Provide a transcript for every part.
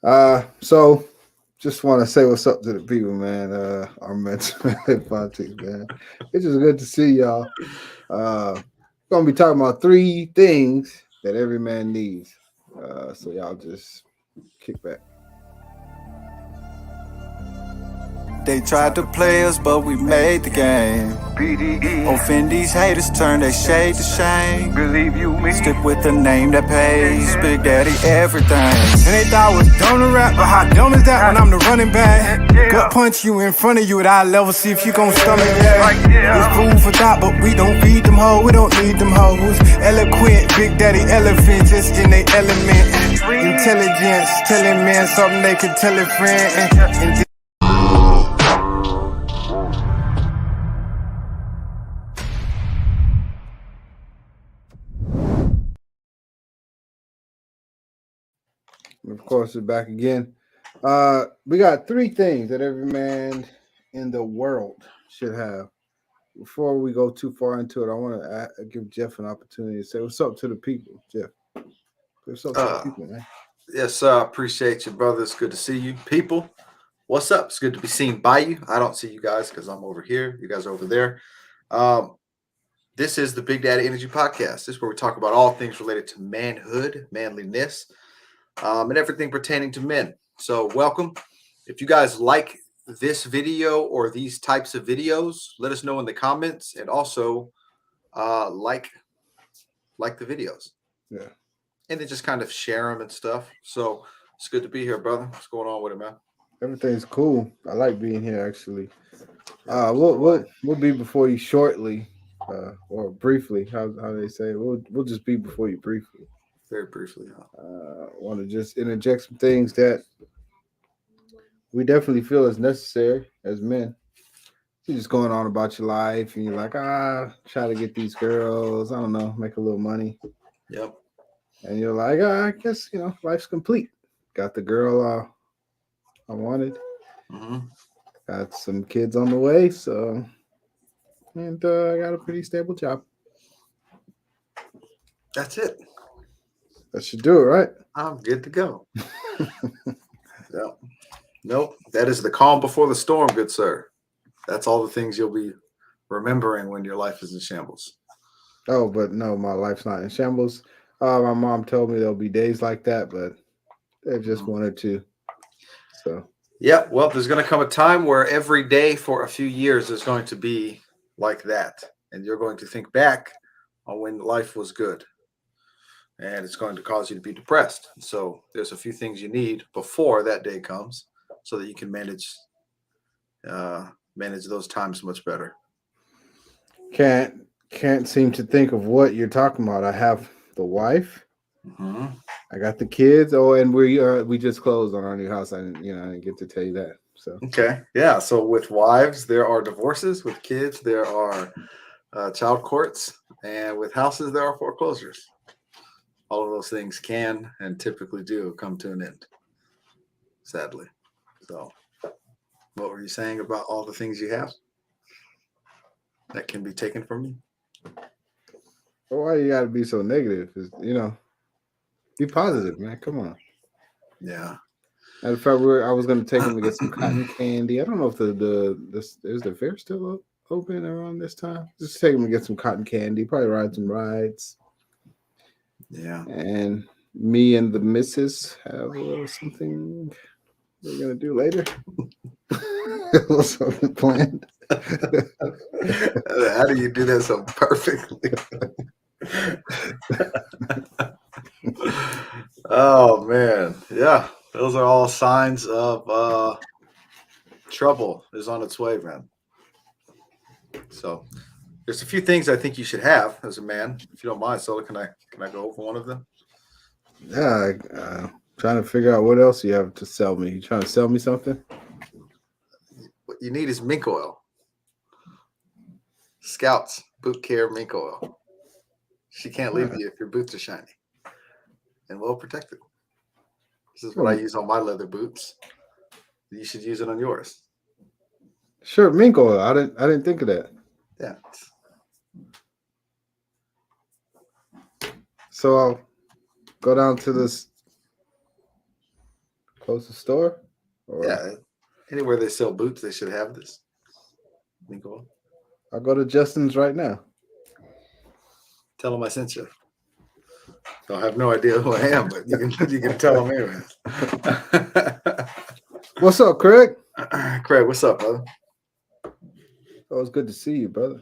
So just want to say what's up to the people, man. Our mental politics, man. It's just good to see y'all. Gonna be talking about three things that every man needs. So y'all just kick back. They tried to play us, but we made the game. Offend these haters, turn their shade to shame. Believe you me. Stick with the name that pays. Big Daddy everything. And they thought I was dumb to rap, but how dumb is that when I'm the running back? Go punch you in front of you at eye level, see if you gon' stomach that. It's food for thought, but we don't feed them hoes, we don't need them hoes. Eloquent, Big Daddy elephant, just in their element. Intelligence, telling men something they could tell a friend. And Of course, we're back again. We got three things that every man in the world should have. Before we go too far into it, I want to give Jeff an opportunity to say what's up to the people. Jeff, what's up to the Uh, people, man? yes, sir. I appreciate you, brother. It's good to see you. People, what's up? It's good to be seen by you. I don't see you guys because I'm over here. You guys are over there. Um, this is the Big Daddy Energy Podcast. This is where we talk about all things related to manhood, manliness, and everything pertaining to men. So, welcome. If you guys like this video or these types of videos, let us know in the comments, and also like the videos. Yeah. And then just kind of share them and stuff. So it's good to be here, brother. What's going on with it, man? Everything's cool. I like being here actually. Yeah, We'll be before you shortly, or briefly. How they say we'll just be before you briefly. very briefly. Want to just interject some things that we definitely feel is necessary as men. You're just going on about your life, and you're like, try to get these girls. I don't know, make a little money, Yep. and you're like, I guess life's complete. Got the girl I wanted. hmm Got some kids on the way, so and I got a pretty stable job. That's it. That should do it, right? I'm good to go. Yep. Nope. That is the calm before the storm, good sir. That's all the things you'll be remembering when your life is in shambles. Oh, but no, my life's not in shambles. My mom told me there'll be days like that, but they're just one or two. So Yep. Well, there's going to come a time where every day for a few years is going to be like that. And you're going to think back on when life was good. And it's going to cause you to be depressed. So there's a few things you need before that day comes so that you can manage those times much better. can't seem to think of what you're talking about. I have the wife. Mm-hmm. I got the kids. Oh, and we just closed on our new house. I didn't get to tell you that. So Okay. Yeah. So with wives, there are divorces. With kids, there are child courts. And with houses, there are foreclosures. All of those things can and typically do come to an end, sadly. So, what were you saying about all the things you have that can be taken from you? why you got to be so negative? Be positive, man. Come on. Yeah. Matter of fact, I was gonna take him to get some cotton candy. I don't know if is the fair still open around this time. Just take him to get some cotton candy. Probably ride some rides. Yeah. And me and the missus have a little something we're gonna do later. A little something planned. How do you do that so perfectly? Oh man, yeah, those are all signs of trouble is on its way, man. So there's a few things I think you should have as a man. If you don't mind, Sola, can I go over one of them? Yeah, trying to figure out what else you have to sell me. You trying to sell me something? What you need is mink oil. Scouts boot care mink oil. She can't leave you if your boots are shiny and well protected. This is what I use on my leather boots. You should use it on yours. Sure, mink oil. I didn't think of that. Yeah. So I'll go down to this Closest store? Or Yeah, anywhere they sell boots, they should have this. Nicole, I'll go to Justin's right now. tell them I sent you. They'll have no idea who I am, but you can tell them anyway. What's up, Craig? Craig, what's up, brother? Oh, it's good to see you, brother.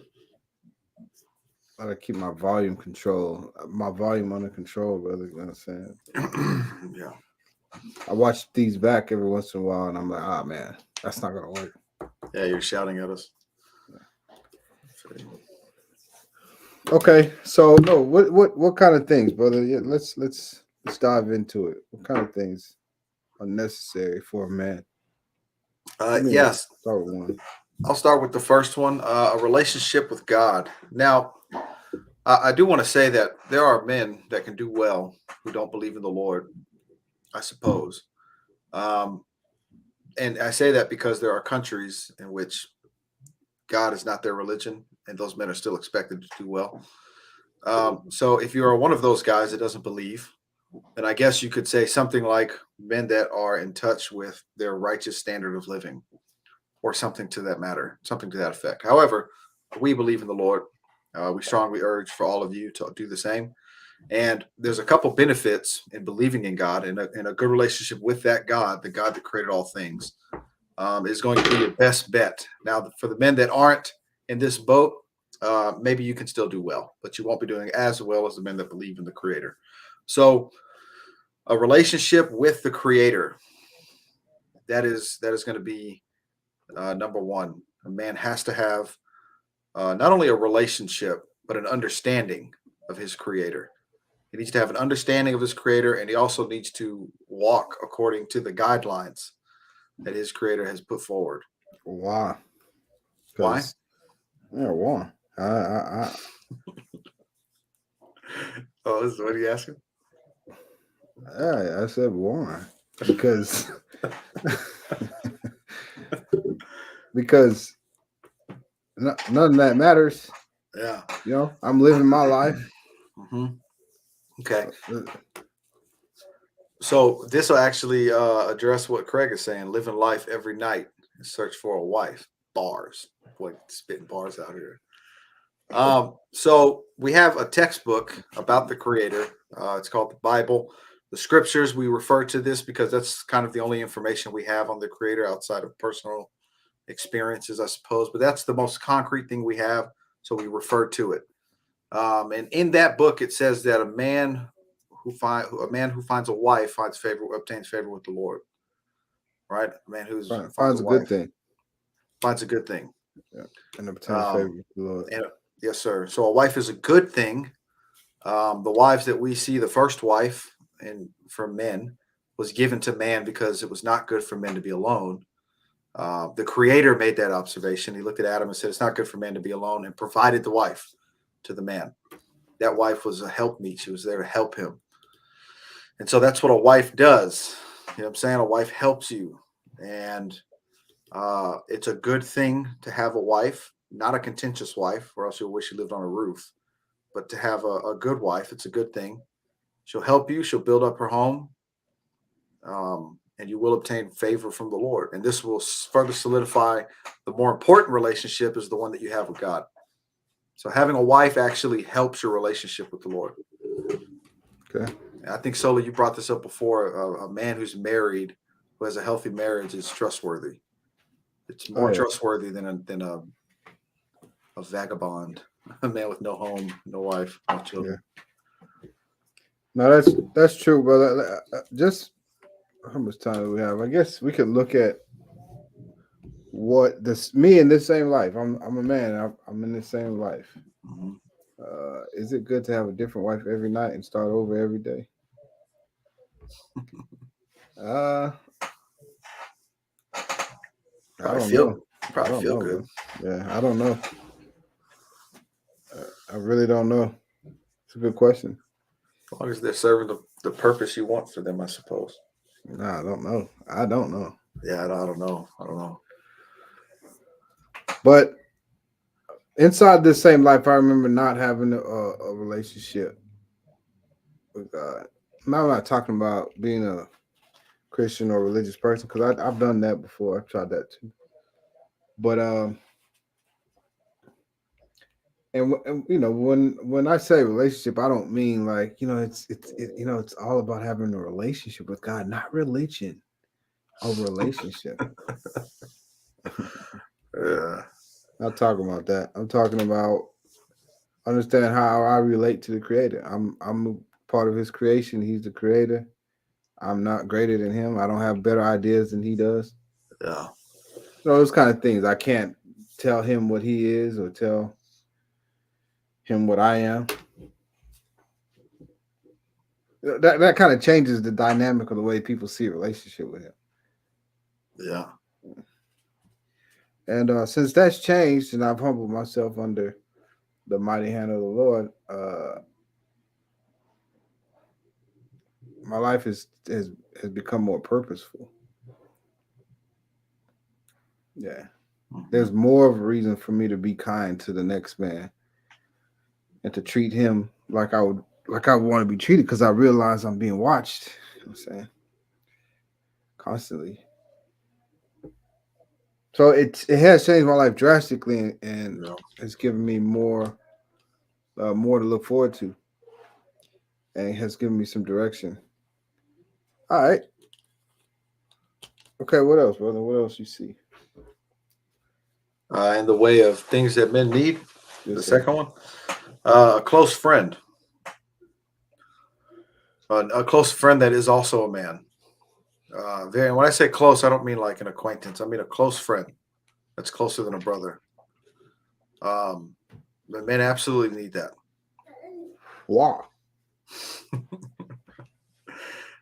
I gotta keep my volume under control, brother. You know what I'm saying? Yeah. I watch these back every once in a while, and I'm like, ah, man, that's not gonna work. Yeah, you're shouting at us. Okay, so no, what kind of things, brother? Yeah, let's dive into it. What kind of things are necessary for a man? Yes. Start with one. I'll start with the first one, a relationship with God. Now, I do want to say that there are men that can do well who don't believe in the Lord, I suppose. And I say that because there are countries in which God is not their religion, and those men are still expected to do well. So if you are one of those guys that doesn't believe, then I guess you could say something like men that are in touch with their righteous standard of living, or something to that matter, something to that effect. However, we believe in the Lord. We strongly urge for all of you to do the same. And there's a couple benefits in believing in God and a good relationship with that God, the God that created all things, is going to be your best bet. Now, for the men that aren't in this boat, maybe you can still do well, but you won't be doing as well as the men that believe in the Creator. So, a relationship with the Creator, that is going to be number one. A man has to have not only a relationship, but an understanding of his Creator. He needs to have an understanding of his Creator, and he also needs to walk according to the guidelines that his Creator has put forward. Why? Why? Yeah, why? Oh, this is what are you asking? I said why? Because because none of that matters. Yeah. You know, I'm living my life. Mm-hmm. Okay. So this will actually address what Craig is saying. Living life every night and search for a wife. Bars. Boy, spitting bars out here. So we have a textbook about the Creator. It's called the Bible. The scriptures, we refer to this because that's kind of the only information we have on the Creator outside of personal experiences, I suppose. But that's the most concrete thing we have, so we refer to it. And in that book, it says that a man who finds a wife obtains favor with the Lord. Right? A man who finds a good wife thing. Finds a good thing. Yeah. And obtains favor with the Lord. Yes, sir. So a wife is a good thing. The wives that we see, the first wife for men was given to man because it was not good for men to be alone. The Creator made that observation. He looked at Adam and said, it's not good for man to be alone, and provided the wife to the man. That wife was a helpmeet. She was there to help him. And so that's what a wife does. You know what I'm saying? A wife helps you. And it's a good thing to have a wife, not a contentious wife, or else you'll wish you lived on a roof. But to have a good wife, it's a good thing. She'll help you. She'll build up her home. And you will obtain favor from the Lord. And this will further solidify the more important relationship is the one that you have with God. So having a wife actually helps your relationship with the Lord. Okay. I think, Solo, you brought this up before. A man who's married, who has a healthy marriage, is trustworthy. It's more trustworthy than a vagabond, a man with no home, no wife, no children. Yeah. No, that's true, brother. Just how much time do we have? I guess we could look at what me in this same life. I'm a man. I'm in the same life. Mm-hmm. Is it good to have a different wife every night and start over every day? I don't know. Probably feel good. Yeah, I don't know. I really don't know. It's a good question. As long as they're serving the purpose you want for them, I suppose. No, I don't know. I don't know. Yeah, I don't know. But inside this same life, I remember not having a relationship with God. Now I'm not talking about being a Christian or religious person because I've done that before. I've tried that too. But and when I say relationship, I don't mean like it's all about having a relationship with God, not religion. A relationship. Yeah. Not talking about that. I'm talking about understand how I relate to the Creator. I'm a part of His creation. He's the Creator. I'm not greater than Him. I don't have better ideas than He does. Yeah. Those kind of things. I can't tell Him what He is or tell Him what I am. That kind of changes the dynamic of the way people see a relationship with Him. Yeah. And since that's changed, and I've humbled myself under the mighty hand of the Lord, my life has become more purposeful. Yeah, there's Mhm. more of a reason for me to be kind to the next man and to treat him like I want to be treated because I realize I'm being watched. You know what I'm saying constantly. So it has changed my life drastically and Yeah. has given me more to look forward to and has given me some direction. All right. Okay. What else, brother? What else you see? In the way of things that men need, the Yes, sir. second one, a close friend, a close friend that is also a man. Very. When I say close, I don't mean like an acquaintance. I mean a close friend that's closer than a brother. Um, the men absolutely need that. Wow.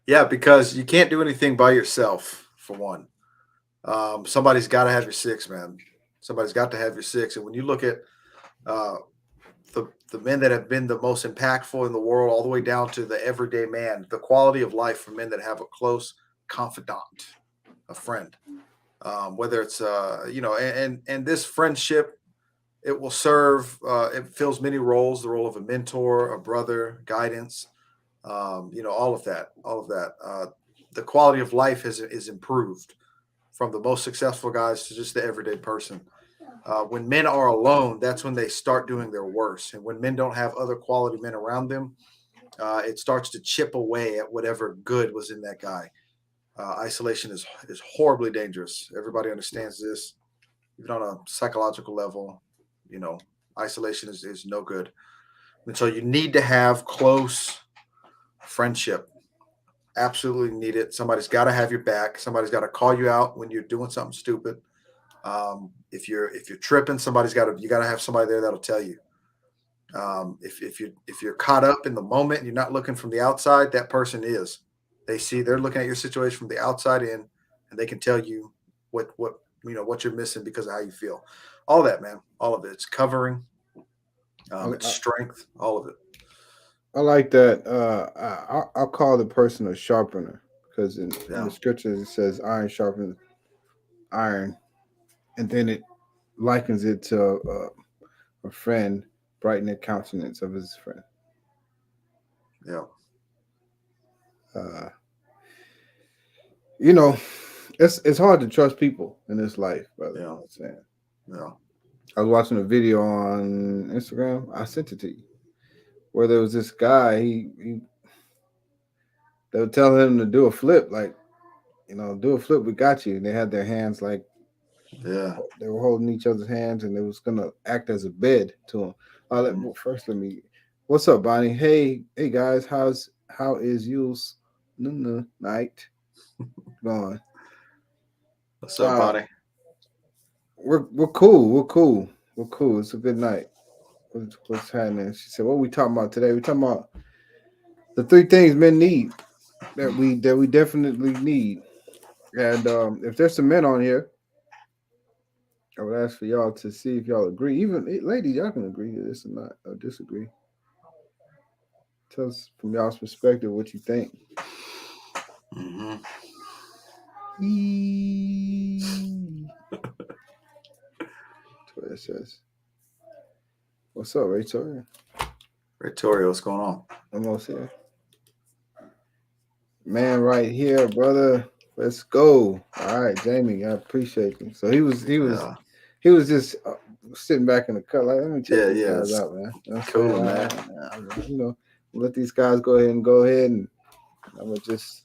Yeah, because you can't do anything by yourself. For one, somebody's got to have your six, man. Somebody's got to have your six. And when you look at uh, the men that have been the most impactful in the world, all the way down to the everyday man, the quality of life for men that have a close confidant, a friend, whether it's and this friendship, it will serve. It fills many roles: the role of a mentor, a brother, guidance. All of that, all of that. The quality of life is improved from the most successful guys to just the everyday person. When men are alone, that's when they start doing their worst. And when men don't have other quality men around them, it starts to chip away at whatever good was in that guy. Isolation is horribly dangerous. Everybody understands this, even on a psychological level. You know, isolation is no good. And so you need to have close friendship. Absolutely need it. Somebody's got to have your back. Somebody's got to call you out when you're doing something stupid. If you're tripping, you got to have somebody there that'll tell you. If you're caught up in the moment and you're not looking from the outside, that person is. They're looking at your situation from the outside in, and they can tell you what you're missing because of how you feel. All that, man, all of it. It's covering, I, it's I, strength, all of it. I like that. I'll call the person a sharpener because in Yeah, the scriptures it says iron sharpens iron, and then it likens it to a friend brighten the countenance of his friend. yeah, Uh, you know, it's hard to trust people in this life, brother. yeah, I'm saying. yeah, I was watching a video on Instagram. I sent it to you where there was this guy. He they were telling him to do a flip, like do a flip. We got you. And they had their hands like yeah. they were holding each other's hands, and it was gonna act as a bed to him. Mm. First, let me. What's up, Bonnie? Hey guys, how is you's night going? What's up, Uh, Bonnie? we're cool. We're cool. We're cool. It's a good night. What's happening? She said, "What we talking about today? We talking about the three things men need that we definitely need." And if there's some men on here, I would ask for y'all to see if y'all agree. Even ladies, y'all can agree to this or not, or disagree. Tell us from y'all's perspective what you think. Mm-hmm. That's what it says. What's up, Rachel? Victoria, what's going on? Almost here. Man, right here, brother. Let's go. All right, Jamie. I appreciate you. So Yeah. he was just sitting back in the cut. Like, let me check Yeah, these yeah. guys It's out, man. You know what I'm cool, saying? man. You know, let these guys go ahead and I'm gonna just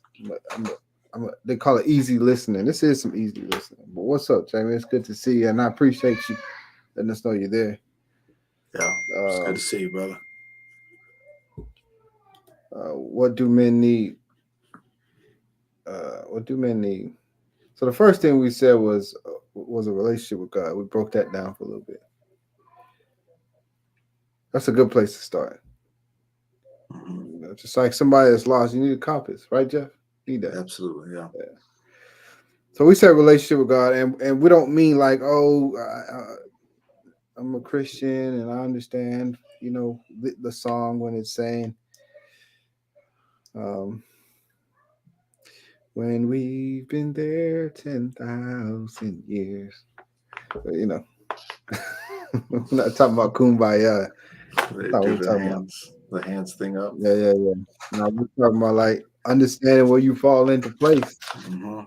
they call it easy listening. This is some easy listening. But what's up, Jamie? It's good to see you, and I appreciate you letting us know you're there. Yeah. It's good to Um, see you, brother. what do men need? What do men need? So the first thing we said was a relationship with God. We broke that down for a little bit. That's a good place to start. Hmm. You know, just like somebody that's lost, you need a compass, right, Jeff? You need that. Absolutely, yeah. Yeah. So we said relationship with God, and we don't mean like, oh, I'm a Christian and I understand, you know, the song when it's saying, um, when we've been there 10,000 years. But, you know, we're not talking about kumbaya. That's They not what do we're talking about. the hands thing up. Yeah. No, we're talking about like understanding where you fall into place Hmm.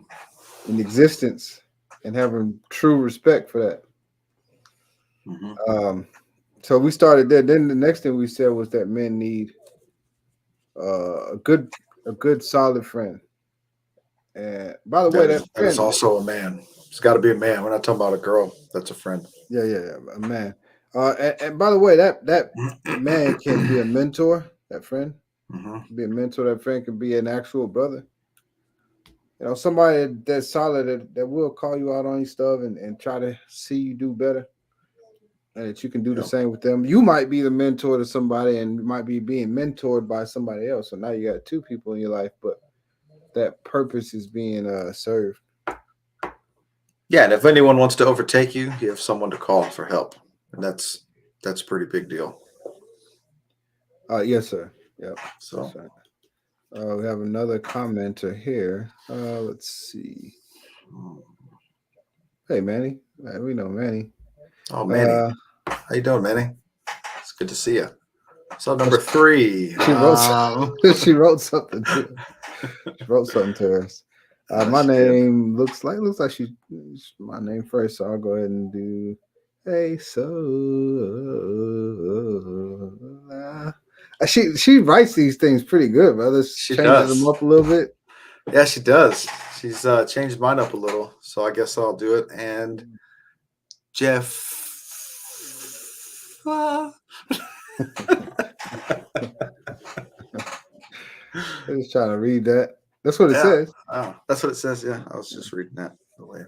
in existence and having true respect for that. Hmm. Um, so we started there. Then the next thing we said was that men need a good solid friend. And by the way, that That is friend, also a man. It's got to be a man. We're not talking about a girl. That's a friend. yeah, a man. And by the way, that man can be a mentor. That friend Hmm. can be a mentor. That friend can be an actual brother. You know, somebody that's solid that will call you out on your stuff and try to see you do better, and that you can do the Yep. same with them. You might be the mentor to somebody, and you might be being mentored by somebody else. So now you got two people in your life, but that purpose is being served. Yeah, and if anyone wants to overtake you, you have someone to call for help, and that's a pretty big deal. Yes, sir. Yep, that's So, right. We have another commenter here. Let's see. Hey, Manny. We know Manny. oh, Manny, Uh, how you doing, Manny? It's good to see you. So number three. she wrote she wrote something to she wrote something to us. My She did. name looks like she my name first, so I'll go ahead and do. Hey, so she writes these things pretty good, brother. She She changes them does. up a little bit. Yeah, she does. She's changed mine up a little, so I guess I'll do it. And Jeff. I'm just trying to read that. That's what it Yeah, says. that's what it says. Yeah, I was just reading that the way.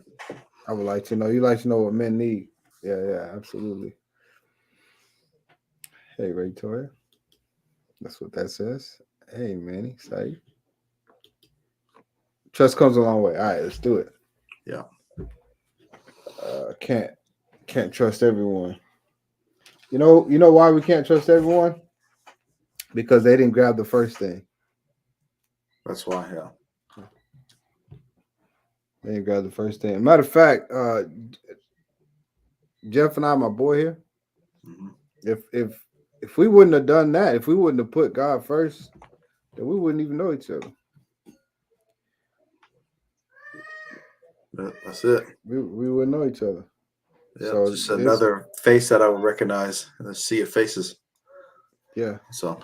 I would like to know. You like to know what men need. Yeah, absolutely. Hey, Victoria. That's what that says. Hey, Manny, say. Trust comes a long way. All right, let's do it. Yeah. Can't trust everyone. You know why we can't trust everyone? Because they didn't grab the first thing. That's why. Yeah. They didn't grab the first thing. Matter of fact, Jeff and I, my boy here, Hmm. if we wouldn't have done that, if we wouldn't have put God first, then we wouldn't even know each other. That's it. We wouldn't know each other. Yeah, So just this, another face that I would recognize in the sea of faces. yeah, So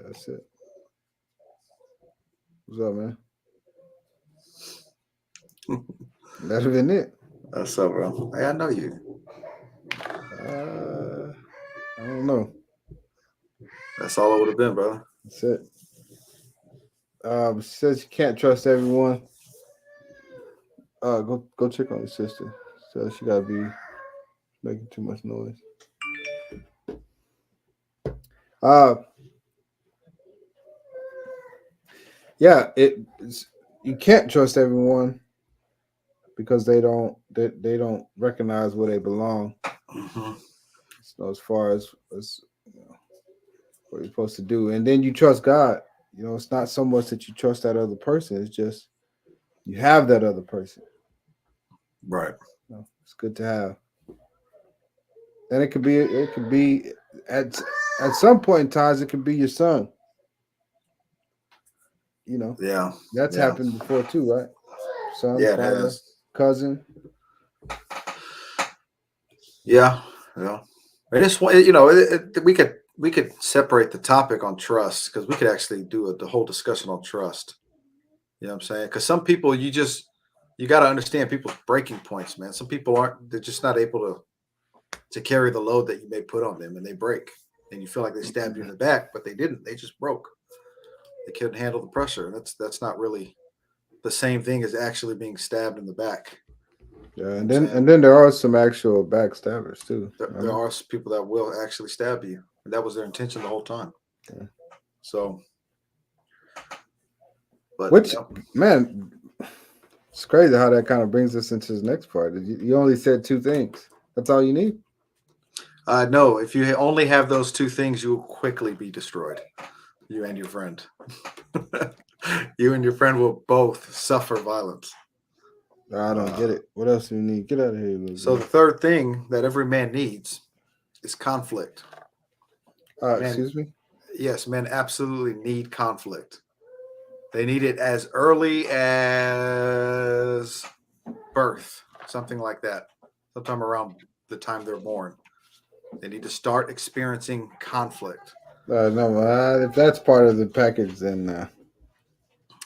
that's it. What's up, man? That'd have been it. that's up, bro. Hey, I know you. I don't know. That's all it would have been, brother. That's it. Says you can't trust everyone. Go check on your sister. So she gotta be making too much noise. Uh yeah, you can't trust everyone because they don't recognize where they belong. Hmm. So as far as you know, what you're supposed to do, and then you trust God. You know, it's not so much that you trust that other person. It's just you have that other person. Right. You know, it's good to have, and it could be at at some point in times it could be your son. You know, Yeah. that's Yeah. happened before too, right? son, Yeah, it father, has. cousin. Yeah. And it's we could separate the topic on trust because we could actually do the whole discussion on trust. You know what I'm saying? Because some people you got to understand people's breaking points, man. Some people they're just not able to carry the load that you may put on them, and they break. And you feel like they stabbed you in the back, but they didn't. They just broke. They couldn't handle the pressure. And that's not really the same thing as actually being stabbed in the back. Yeah, You know and what I'm then saying? and then there are some actual backstabbers too. There are people that will actually stab you. And that was their intention the whole time. Yeah. So, but Which man, it's crazy how that kind of brings us into the next part. You only said two things. That's all you need. no, if you only have those two things, you will quickly be destroyed. You and your friend. You and your friend will both suffer violence. I don't get it. What else do you need? Get out of here, little So girl. the third thing that every man needs is conflict. Men, Excuse me. yes, men absolutely need conflict. They need it as early as birth, something like that. Sometime around the time they're born. They need to start experiencing conflict. No, if that's part of the package, then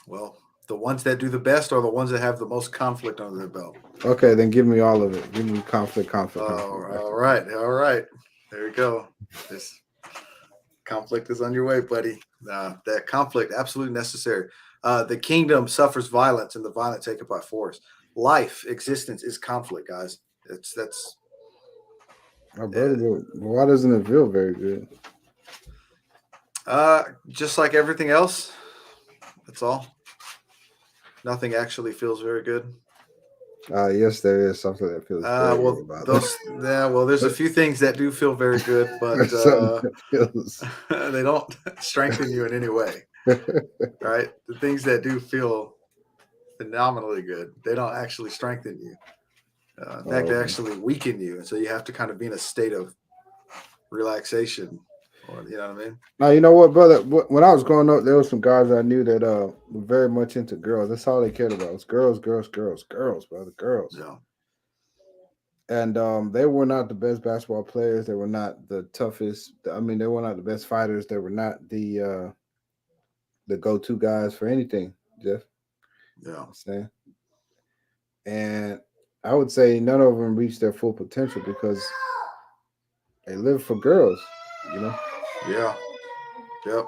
Well, the ones that do the best are the ones that have the most conflict under their belt. okay, then give me all of it. Give me conflict. All right. There you go. This conflict is on your way, buddy. That conflict absolutely necessary. The kingdom suffers violence, and the violent take it by force. Life, existence is conflict, guys. That's My brother, but why doesn't it feel very good? just like everything else. That's all. Nothing actually feels very good. Yes, there is something that feels very good about it. There's a few things that do feel very good, but There's something that feels. they don't strengthen you in any way. Right? The things that do feel phenomenally good, they don't actually strengthen you. In fact, they actually weaken you, and so you have to kind of be in a state of relaxation, or you know what I mean. Now you know what, brother. When I was growing up, there was some guys I knew that were very much into girls. That's all they cared about was girls, girls, girls, girls, brother, girls. Yeah. And they were not the best basketball players. They were not the toughest. I mean, they were not the best fighters. They were not the go-to guys for anything, Jeff. Yeah. Saying. And I would say none of them reached their full potential because they live for girls, you know. Yeah. Yep.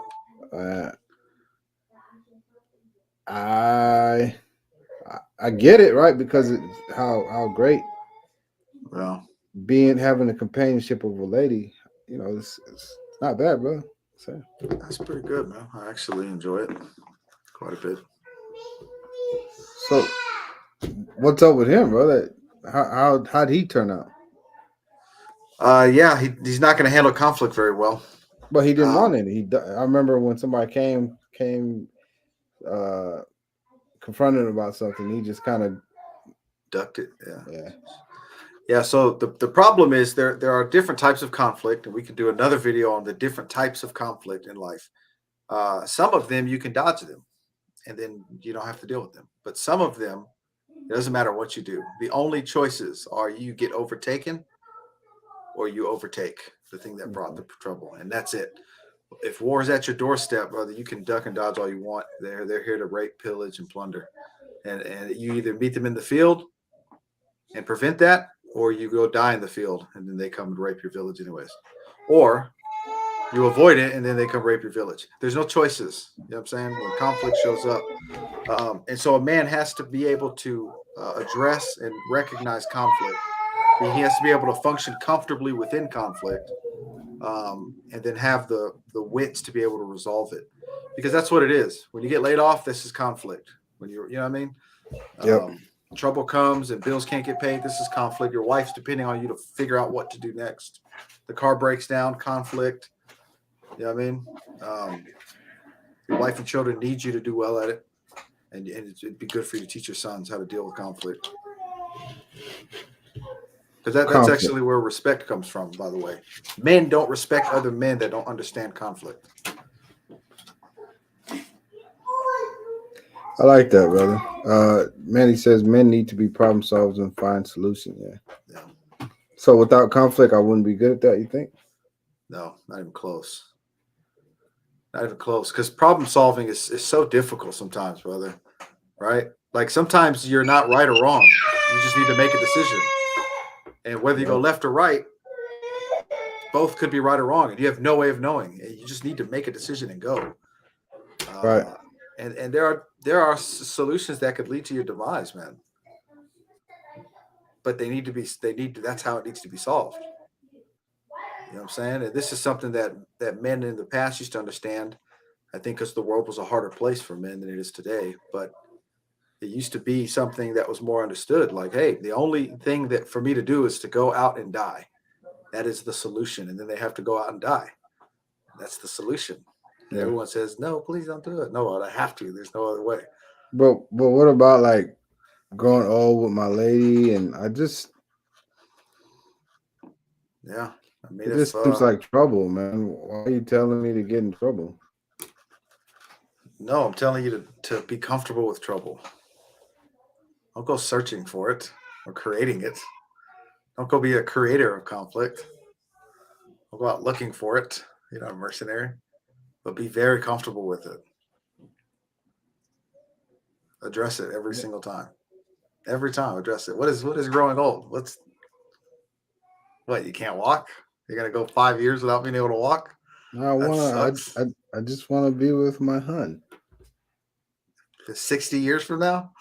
I get it, right? Because it's how great having the companionship of a lady, you know, it's not bad, bro. So. That's pretty good, man. I actually enjoy it quite a bit. So, what's up with him, bro? How'd he turn out? Yeah, he's not going to handle conflict very well. But he didn't want any. I remember when somebody came confronted him about something, he just kind of ducked it. Yeah. So the problem is there are different types of conflict, and we could do another video on the different types of conflict in life. Some of them you can dodge them, and then you don't have to deal with them. But some of them, it doesn't matter what you do. The only choices are you get overtaken or you overtake the thing that brought the trouble, and that's it. If war is at your doorstep, brother, you can duck and dodge all you want. They're here to rape, pillage, and plunder, and you either meet them in the field and prevent that, or you go die in the field, and then they come and rape your village anyways, or you avoid it, and then they come rape your village. There's no choices. You know what I'm saying? When conflict shows up, and so a man has to be able to address and recognize conflict. He has to be able to function comfortably within conflict. And then have the wits to be able to resolve it, because that's what it is. When you get laid off, this is conflict. When you know what I mean? Yep. Trouble comes and bills can't get paid. This is conflict. Your wife's depending on you to figure out what to do next. The car breaks down, conflict. You know what I mean? Your wife and children need you to do well at it, and it'd be good for you to teach your sons how to deal with conflict. Because that's actually where respect comes from, by the way. Men don't respect other men that don't understand conflict. I like that, brother. Manny says men need to be problem solvers and find solutions. Yeah. Yeah. So without conflict, I wouldn't be good at that. You think? No, not even close. Not even close. Because problem solving is so difficult sometimes, brother. Right? Like sometimes you're not right or wrong. You just need to make a decision. And whether you go Yep. left or right, both could be right or wrong. And you have no way of knowing. You just need to make a decision and go. Right. Uh, and there are solutions that could lead to your demise, man. But that's how it needs to be solved. You know what I'm saying? And this is something that men in the past used to understand. I think because the world was a harder place for men than it is today. But it used to be something that was more understood. Like, hey, the only thing that for me to do is to go out and die. That is the solution. And then they have to go out and die. That's the solution. And Yeah. everyone says, no, please don't do it. No, I have to. There's no other way. But what about like growing old with my lady, and Yeah. I mean, it if just seems like trouble, man. Why are you telling me to get in trouble? no, I'm telling you to be comfortable with trouble. Don't go searching for it or creating it. Don't go be a creator of conflict. Don't go out looking for it. You're not a mercenary, but be very comfortable with it. Address it every single time. Every time, address it. What is growing old? What? You can't walk? You're gonna go 5 years without being able to walk? I That wanna, sucks. I just want to be with my hun. 60 years from now?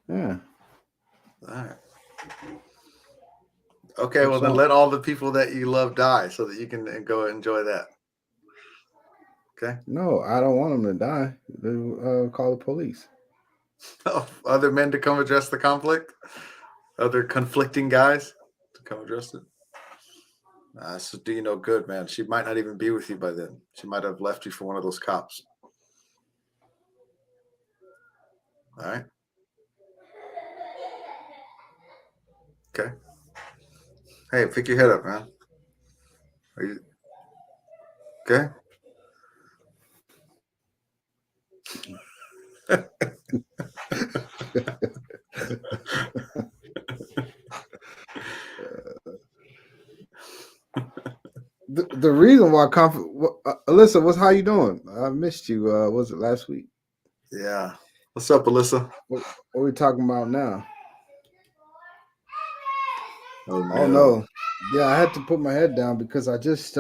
Yeah, All right. Okay, well that's then all. let all the people that you love die so that you can go enjoy that. Okay. No, I don't want them to die. They, call the police. Other men to come address the conflict. Other conflicting guys to come address it. So do you no good, man. She might not even be with you by then. She might have left you for one of those cops. All right. Okay. Hey, pick your head up, man. Are you okay? The reason why conflict, Alyssa, what's how you doing? I missed you. Was it last week? Yeah. What's up, Alyssa? What are we talking about now? Oh Oh no. no, yeah, I had to put my head down because I just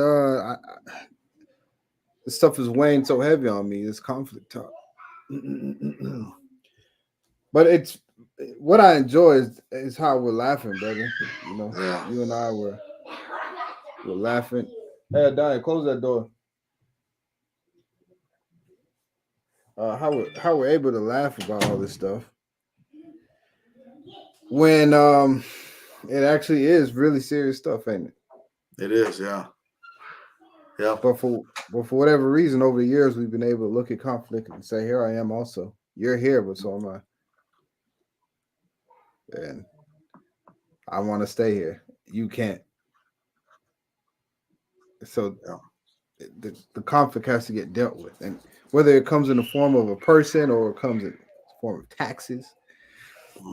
this stuff is weighing so heavy on me. This conflict talk, No. but it's what I enjoy is how we're laughing, brother. You know, Yeah. you and I were laughing. Hey, Diane, close that door. How we're able to laugh about all this stuff when it actually is really serious stuff, ain't it? It is, yeah. Yep. But for whatever reason, over the years, we've been able to look at conflict and say, "Here I am, also. You're here, but so am I, and I want to stay here. You can't." So Yeah. the conflict has to get dealt with, and whether it comes in the form of a person or it comes in the form of taxes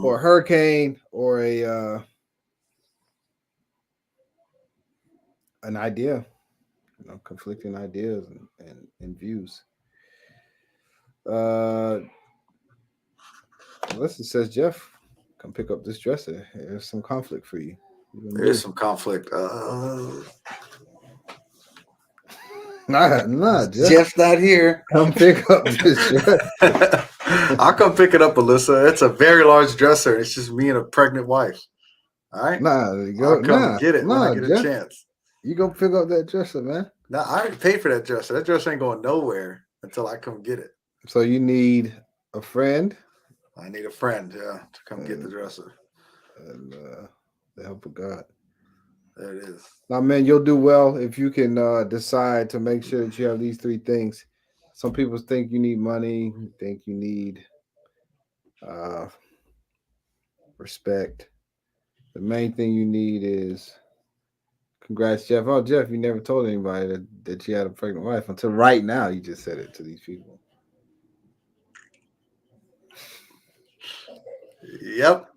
or Mhm. a hurricane or a an idea, conflicting ideas and views. Uh, Listen, says Jeff, come pick up this dresser. There's some conflict for you. You and There is Blue. some conflict. Nah, Jeff. Jeff's not here. Come pick up this dresser. I'll come pick it up, Alyssa. It's a very large dresser. It's just me and a pregnant wife. All right. Nah, there you I'll go. come get it when I Nah, get a Jeff. chance. You go pick up that dresser, man. Now I already paid for that dresser. That dresser ain't going nowhere until I come get it. So you need a friend I need a friend, yeah, to come get the and, dresser. and the help of God. There it is. Now, man, you'll do well if you can decide to make sure that you have these three things. Some people think you need money, think you need uh, respect. The main thing you need is congrats, Jeff. Oh, Jeff, you never told anybody that you had a pregnant wife until right now. You just said it to these people. Yep.